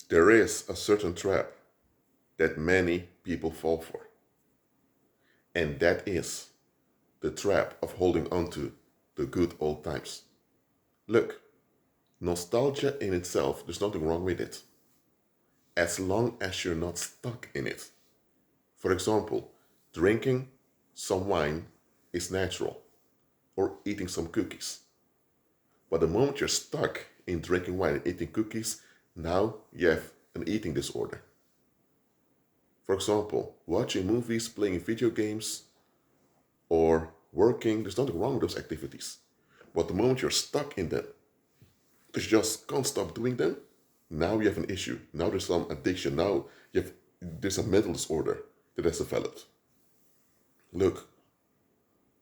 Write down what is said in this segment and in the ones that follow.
There is a certain trap that many people fall for, and that is the trap of holding on to the good old times. Look, nostalgia in itself, there's nothing wrong with it, as long as you're not stuck in it. For example, drinking some wine is natural, or eating some cookies. But the moment you're stuck in drinking wine and eating cookies, now you have an eating disorder. For example, watching movies, playing video games, or working, there's nothing wrong with those activities. But the moment you're stuck in them, because you just can't stop doing them, now you have an issue. Now there's some addiction. Now there's a mental disorder that has developed. Look,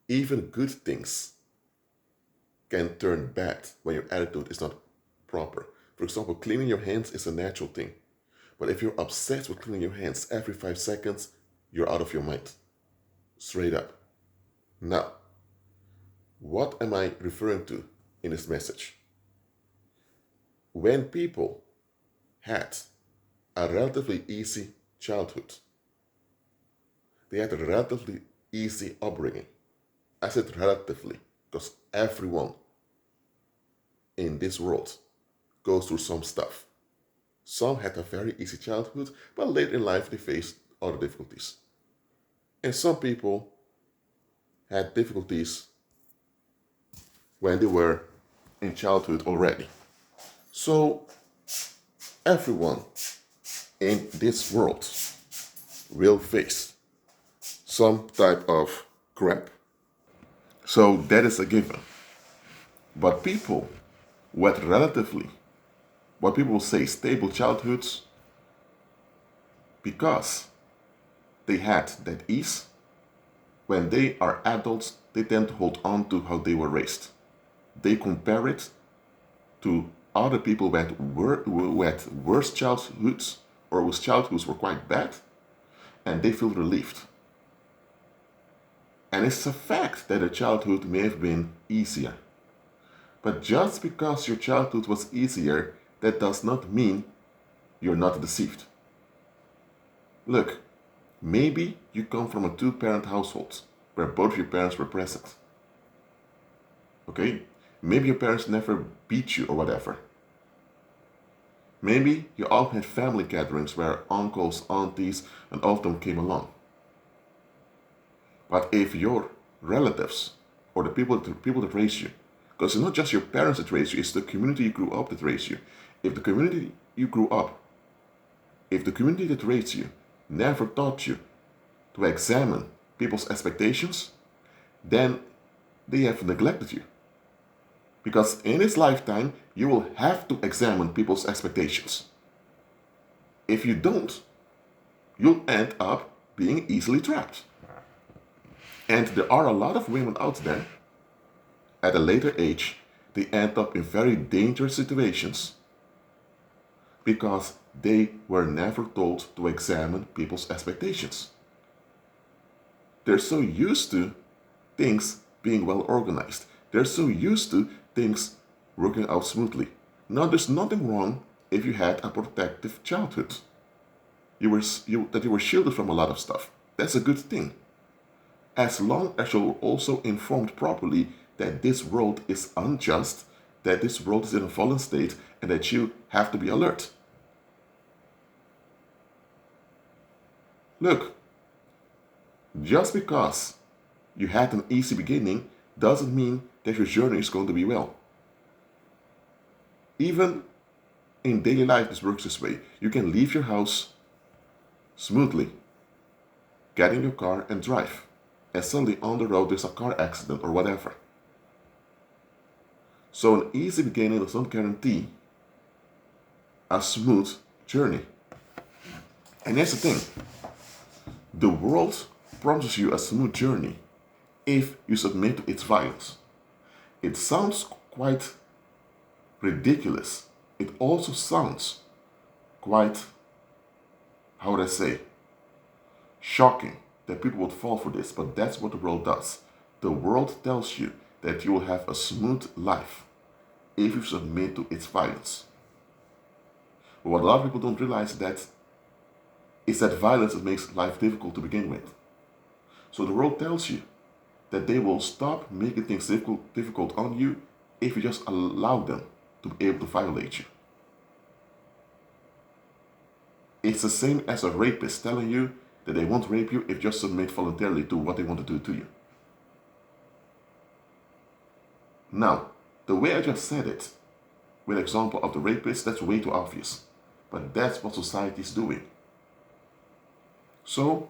even good things can turn bad when your attitude is not proper. For example, cleaning your hands is a natural thing. But if you're obsessed with cleaning your hands every 5 seconds, you're out of your mind. Straight up. Now, what am I referring to in this message? When people had a relatively easy childhood, they had a relatively easy upbringing. I said relatively because everyone in this world goes through some stuff. Some had a very easy childhood, but later in life they faced other difficulties. And some people had difficulties when they were in childhood already. So everyone in this world will face some type of crap. So that is a given. But people with relatively, what people will say, stable childhoods, because they had that ease, when they are adults, they tend to hold on to how they were raised. They compare it to other people who had worse childhoods or whose childhoods were quite bad, and they feel relieved. And it's a fact that their childhood may have been easier. But just because your childhood was easier, that does not mean you're not deceived. Look, maybe you come from a two-parent household where both your parents were present. Okay? Maybe your parents never beat you or whatever. Maybe you all had family gatherings where uncles, aunties, and all of them came along. But if your relatives or the people that raised you, because it's not just your parents that raised you, it's the community you grew up that raised you. If the community you grew up, if the community that raised you never taught you to examine people's expectations, then they have neglected you. Because in this lifetime, you will have to examine people's expectations. If you don't, you'll end up being easily trapped. And there are a lot of women out there, at a later age, they end up in very dangerous situations because they were never told to examine people's expectations. They're so used to things being well organized. They're so used to things working out smoothly. Now, there's nothing wrong if you had a protective childhood. That you were shielded from a lot of stuff. That's a good thing. As long as you're also informed properly that this world is unjust, that this world is in a fallen state, and that you have to be alert. Look, just because you had an easy beginning doesn't mean that your journey is going to be well. Even in daily life, this works this way. You can leave your house smoothly, get in your car and drive, and suddenly on the road there's a car accident or whatever. So an easy beginning does not guarantee a smooth journey. And here's the thing. The world promises you a smooth journey if you submit to its violence. It sounds quite ridiculous. It also sounds quite, how would I say, shocking that people would fall for this, but that's what the world does. The world tells you that you will have a smooth life if you submit to its violence. But what a lot of people don't realize is that violence makes life difficult to begin with. So the world tells you that they will stop making things difficult on you if you just allow them to be able to violate you. It's the same as a rapist telling you that they won't rape you if you just submit voluntarily to what they want to do to you. Now, the way I just said it, with example of the rapist, that's way too obvious. But that's what society is doing. So,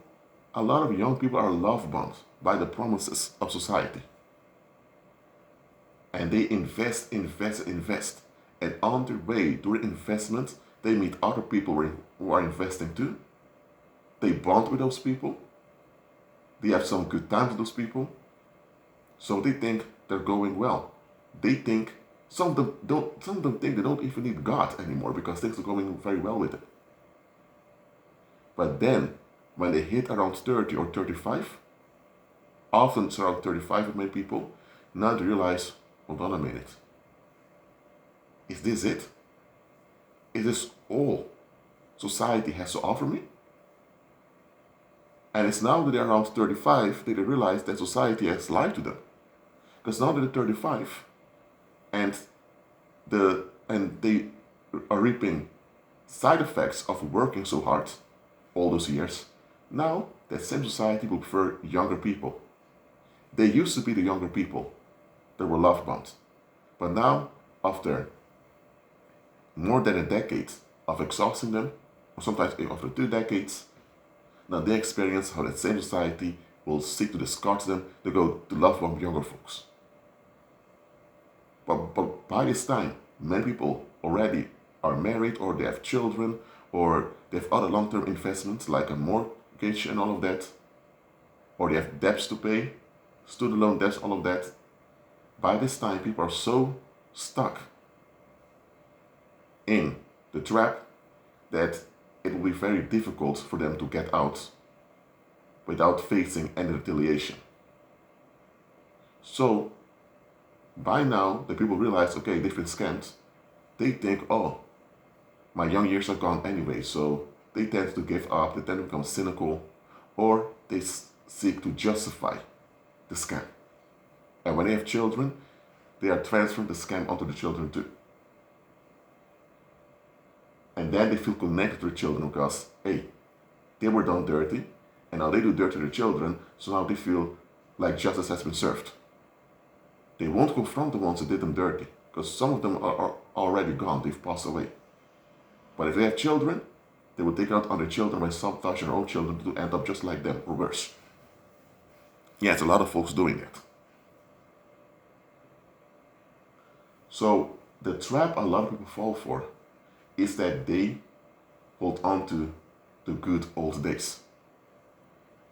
a lot of young people are love bombed by the promises of society. And they invest. And on their way, during investment, they meet other people who are investing too. They bond with those people. They have some good times with those people. So they think they're going well. They think, some of them think they don't even need God anymore because things are going very well with it. But then, when they hit around 30 or 35, often it's around 35 with many people, now they realize, hold on a minute. Is this it? Is this all society has to offer me? And it's now that they're around 35 that they realize that society has lied to them. Because now that they're 35 and they are reaping side effects of working so hard all those years, now that same society will prefer younger people. They used to be the younger people that were love bombed. But now, after more than a decade of exhausting them, or sometimes after 2 decades, now they experience how that same society will seek to discard them to go to love bomb younger folks. But by this time, many people already are married, or they have children, or they have other long-term investments like a mortgage and all of that, or they have debts to pay, student loan debts, all of that. By this time, people are so stuck in the trap that it will be very difficult for them to get out without facing any retaliation. So, by now, the people realize, okay, they've been scammed. They think, oh, my young years are gone anyway, so they tend to give up, they tend to become cynical, or they seek to justify the scam. And when they have children, they are transferring the scam onto the children too. And then they feel connected to their children because, hey, they were done dirty, and now they do dirty to their children, so now they feel like justice has been served. They won't confront the ones that did them dirty, because some of them are already gone, they've passed away. But if they have children, they will take it out on their children by sabotaging their own children to end up just like them, or worse. Yeah, it's a lot of folks doing that. So, the trap a lot of people fall for is that they hold on to the good old days.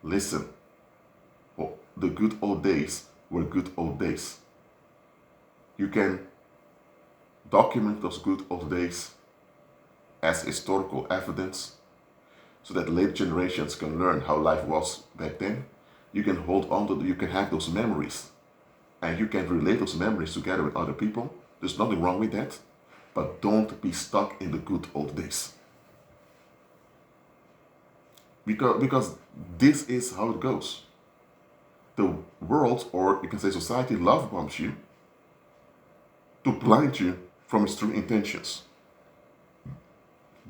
Listen, the good old days were good old days. You can document those good old days as historical evidence so that later generations can learn how life was back then. You can hold on to, you can have those memories, and you can relate those memories together with other people. There's nothing wrong with that, but don't be stuck in the good old days. Because this is how it goes. The world, or you can say society, love bombs you to blind you from its true intentions.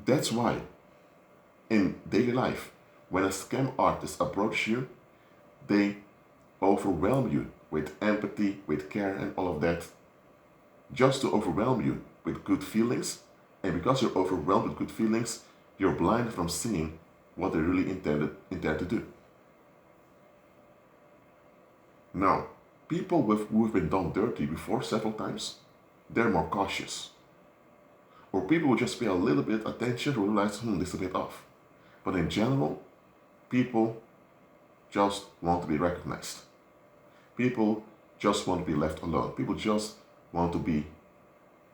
That's why in daily life, when a scam artist approaches you, they overwhelm you with empathy, with care and all of that, just to overwhelm you with good feelings. And because you're overwhelmed with good feelings, you're blinded from seeing what they really intend to do. Now, people who have been done dirty before several times, they're more cautious. Or people who just pay a little bit attention who realize, this is a bit off. But in general, people just want to be recognized. People just want to be left alone. People just want to be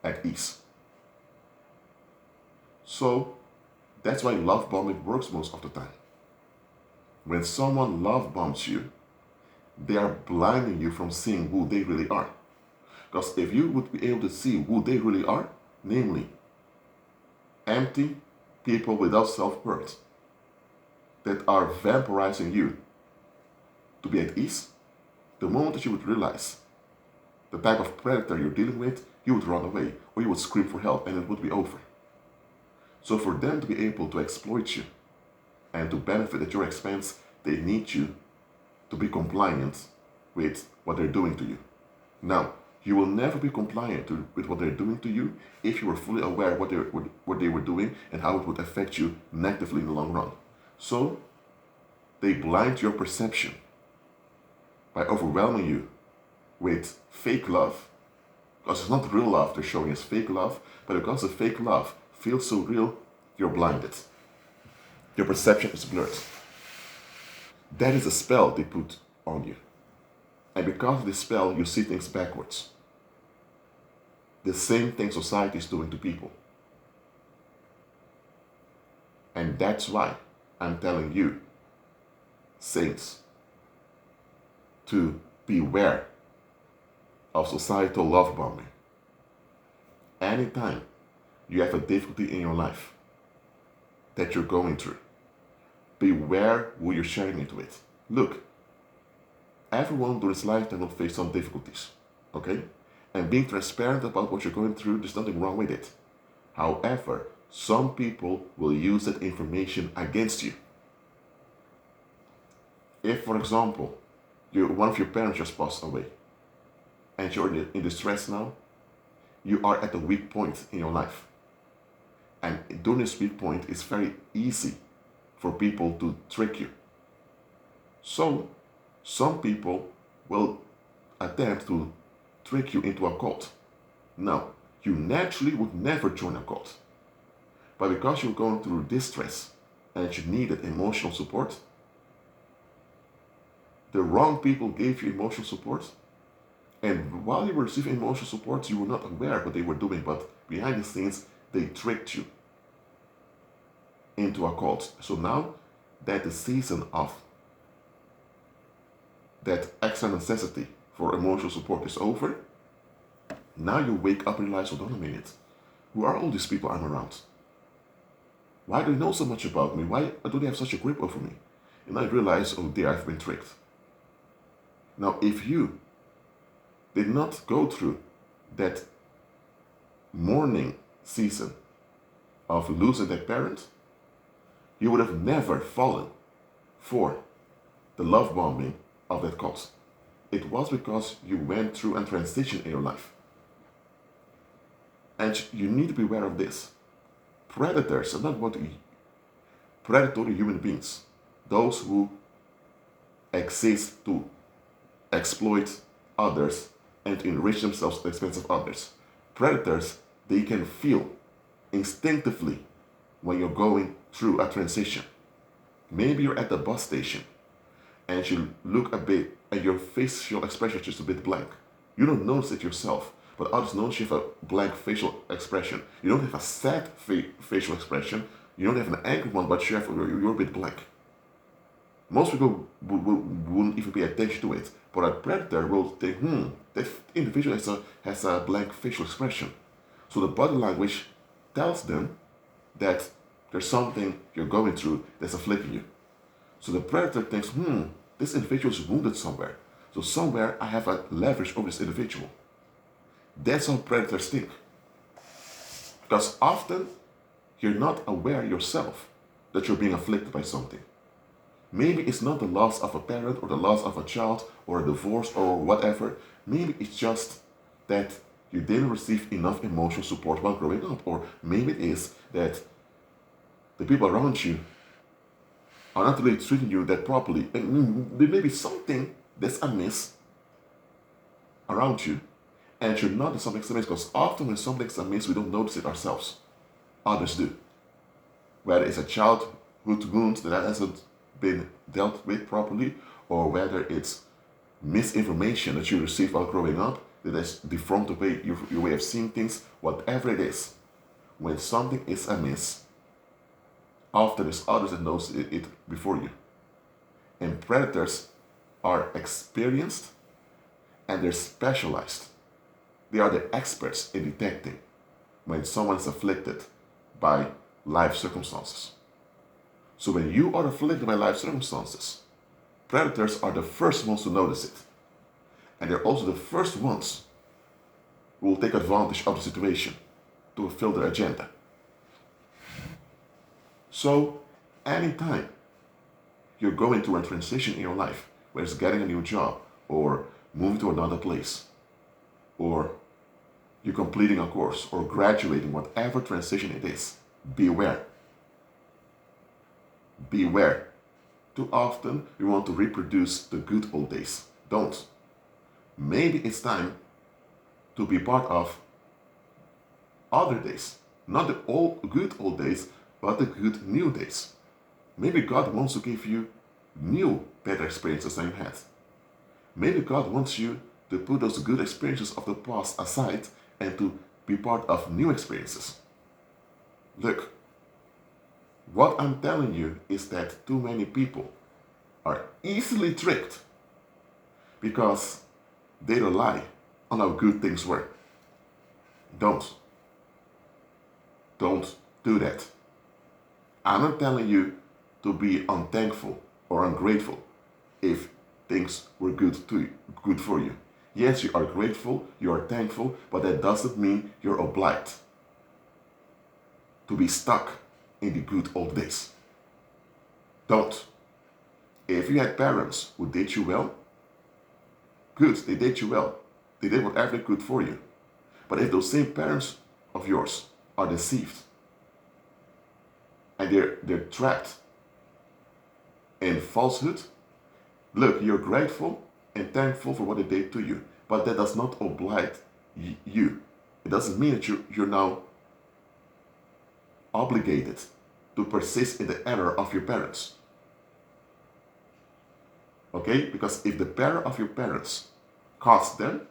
at ease. So, that's why love bombing works most of the time. When someone love bombs you, they are blinding you from seeing who they really are. Because if you would be able to see who they really are, namely, empty people without self-worth that are vampirizing you to be at ease, the moment that you would realize the type of predator you're dealing with, you would run away or you would scream for help and it would be over. So for them to be able to exploit you and to benefit at your expense, they need you to be compliant with what they're doing to you. Now, you will never be compliant with what they're doing to you if you were fully aware what they were doing and how it would affect you negatively in the long run. So, they blind your perception by overwhelming you with fake love. Because it's not real love they're showing, it's fake love, but because the fake love feels so real, you're blinded. Your perception is blurred. That is a spell they put on you. And because of this spell, you see things backwards. The same thing society is doing to people. And that's why I'm telling you, saints, to beware of societal love bombing. Anytime you have a difficulty in your life that you're going through, beware who you're sharing it with. Look, everyone during his lifetime will face some difficulties, okay? And being transparent about what you're going through, there's nothing wrong with it. However, some people will use that information against you. If, for example, one of your parents just passed away, and you're in distress now, you are at a weak point in your life. And during this weak point, it's very easy for people to trick you. So, some people will attempt to trick you into a cult. Now, you naturally would never join a cult. But because you're going through distress and you needed emotional support, the wrong people gave you emotional support. And while you were receiving emotional support, you were not aware of what they were doing, but behind the scenes, they tricked you into a cult. So now that the season of that extra necessity for emotional support is over, now you wake up and realize, hold on a minute, who are all these people I'm around? Why do they know so much about me? Why do they have such a grip over me? And I realize, oh dear, I've been tricked. Now, if you did not go through that mourning season of losing that parent, you would have never fallen for the love bombing of that cult. It was because you went through a transition in your life. And you need to be aware of this. Predators are not what we predatory human beings, those who exist to exploit others and to enrich themselves at the expense of others. Predators, they can feel instinctively when you're going through a transition. Maybe you're at the bus station and you look a bit and your facial expression is just a bit blank. You don't notice it yourself, but others notice you have a blank facial expression. You don't have a sad facial expression. You don't have an angry one, but you're a bit blank. Most people wouldn't even pay attention to it, but a predator will think, that individual has a blank facial expression. So the body language tells them that there's something you're going through that's afflicting you. So the predator thinks, this individual is wounded somewhere. So somewhere I have a leverage over this individual. That's how predators think. Because often you're not aware yourself that you're being afflicted by something. Maybe it's not the loss of a parent or the loss of a child or a divorce or whatever. Maybe it's just that you didn't receive enough emotional support while growing up. Or maybe it is that the people around you are not really treating you that properly. And there may be something that's amiss around you. And you're not doing something amiss, because often when something's amiss, we don't notice it ourselves. Others do. Whether it's a childhood wound that hasn't been dealt with properly, or whether it's misinformation that you received while growing up that has deformed the way your way of seeing things, whatever it is, when something is amiss, often it's others that knows it before you. And predators are experienced and they're specialized. They are the experts in detecting when someone is afflicted by life circumstances. So when you are afflicted by life circumstances, predators are the first ones to notice it. And they're also the first ones who will take advantage of the situation to fulfill their agenda. So anytime you're going through a transition in your life, whether it's getting a new job or moving to another place, or you're completing a course or graduating, whatever transition it is, beware. Beware. Too often we want to reproduce the good old days. Don't. Maybe it's time to be part of other days. Not the good old days, but the good new days. Maybe God wants to give you new, better experiences than you had. Maybe God wants you to put those good experiences of the past aside and to be part of new experiences. Look, what I'm telling you is that too many people are easily tricked because they rely on how good things were. Don't do that. I'm not telling you to be unthankful or ungrateful if things were good for you. Yes, you are grateful, you are thankful, but that doesn't mean you're obliged to be stuck in the good old days. Don't. If you had parents who did you well, good, they did you well. They did whatever they could for you. But if those same parents of yours are deceived and they're trapped in falsehood, look, you're grateful and thankful for what they did to you, but that does not oblige you. It doesn't mean that you're now obligated to persist in the error of your parents. Okay? Because if the error of your parents cost them,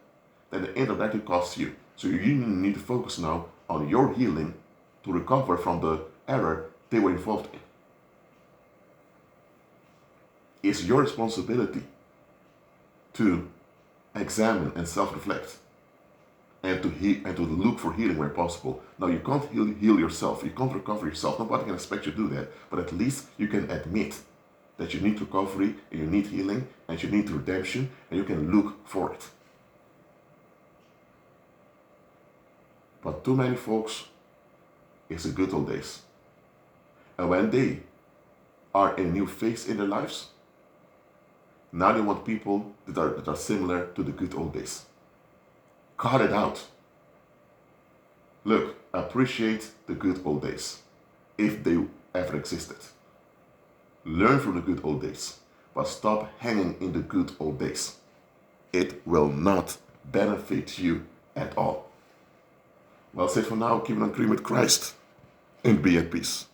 then it indirectly costs you. So you need to focus now on your healing to recover from the error they were involved in. It's your responsibility to examine and self-reflect and to look for healing where possible. Now, you can't heal yourself. You can't recover yourself. Nobody can expect you to do that. But at least you can admit that you need recovery and you need healing and you need redemption, and you can look for it. But too many folks, it's the good old days. And when they are in a new phase in their lives, now they want people that are similar to the good old days. Cut it out. Look, appreciate the good old days, if they ever existed. Learn from the good old days, but stop hanging in the good old days. It will not benefit you at all. Well, that's it for now. Keep on agreeing with Christ and be at peace.